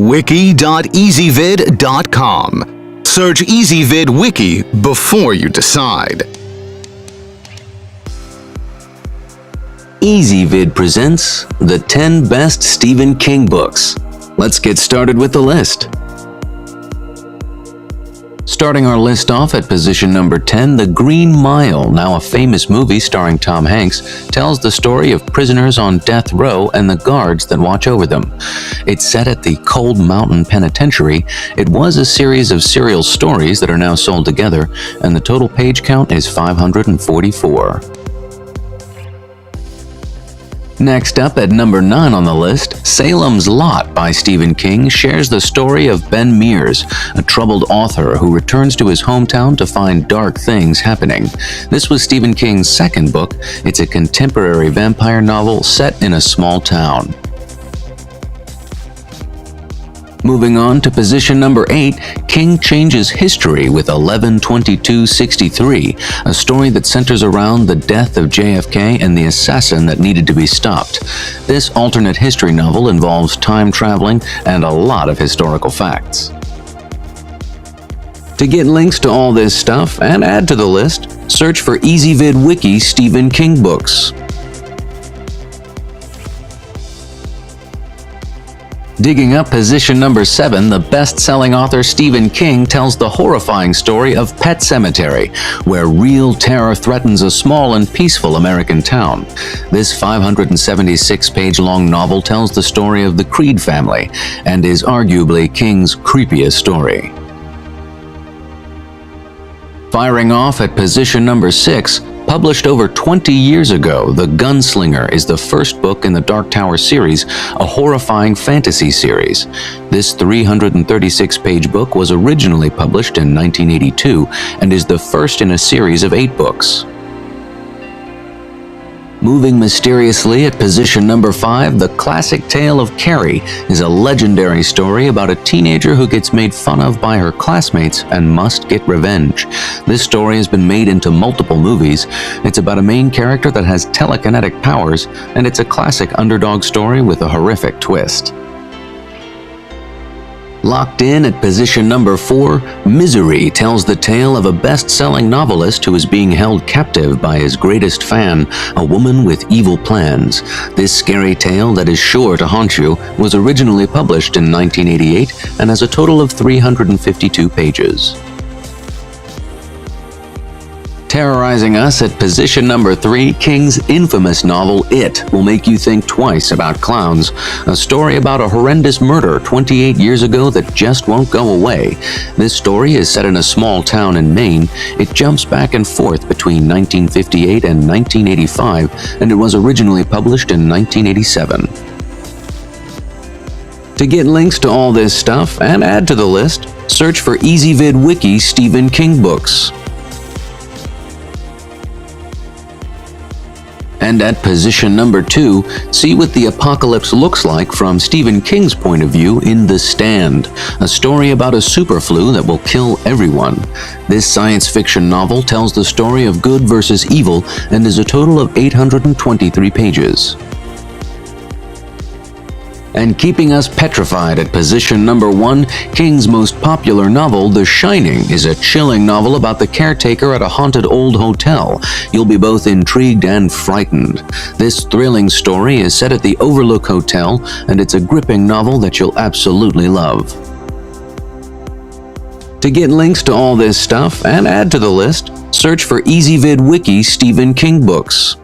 wiki.ezvid.com. Search Ezvid Wiki before you decide. Ezvid presents the 10 best Stephen King books. Let's get started with the list. Starting our list off at position number 10, The Green Mile, now a famous movie starring Tom Hanks, tells the story of prisoners on death row and the guards that watch over them. It's set at the Cold Mountain Penitentiary. It was a series of serial stories that are now sold together, and the total page count is 544. Next up at number 9 on the list, Salem's Lot by Stephen King shares the story of Ben Mears, a troubled author who returns to his hometown to find dark things happening. This was Stephen King's second book. It's a contemporary vampire novel set in a small town. Moving on to position number 8, King changes history with 11/22/63, a story that centers around the death of JFK and the assassin that needed to be stopped. This alternate history novel involves time traveling and a lot of historical facts. To get links to all this stuff and add to the list, search for Ezvid Wiki Stephen King books. Digging up position number 7, the best-selling author Stephen King tells the horrifying story of Pet Sematary, where real terror threatens a small and peaceful American town. This 576-page-long novel tells the story of the Creed family and is arguably King's creepiest story. Firing off at position number 6, published over 20 years ago, The Gunslinger is the first book in the Dark Tower series, a horrifying fantasy series. This 336-page book was originally published in 1982 and is the first in a series of 8 books. Moving mysteriously at position number 5, The Classic Tale of Carrie is a legendary story about a teenager who gets made fun of by her classmates and must get revenge. This story has been made into multiple movies. It's about a main character that has telekinetic powers, and it's a classic underdog story with a horrific twist. Locked in at position number 4, Misery tells the tale of a best-selling novelist who is being held captive by his greatest fan, a woman with evil plans. This scary tale that is sure to haunt you was originally published in 1988 and has a total of 352 pages. Terrorizing us at position number 3, King's infamous novel It will make you think twice about clowns, a story about a horrendous murder 28 years ago that just won't go away. This story is set in a small town in Maine. It jumps back and forth between 1958 and 1985, and it was originally published in 1987. To get links to all this stuff and add to the list, search for Ezvid Wiki Stephen King books. And at position number 2, see what the apocalypse looks like from Stephen King's point of view in The Stand, a story about a superflu that will kill everyone. This science fiction novel tells the story of good versus evil and is a total of 823 pages. And keeping us petrified at position number 1, King's most popular novel, The Shining, is a chilling novel about the caretaker at a haunted old hotel. You'll be both intrigued and frightened. This thrilling story is set at the Overlook Hotel, and it's a gripping novel that you'll absolutely love. To get links to all this stuff and add to the list, search for Ezvid Wiki Stephen King books.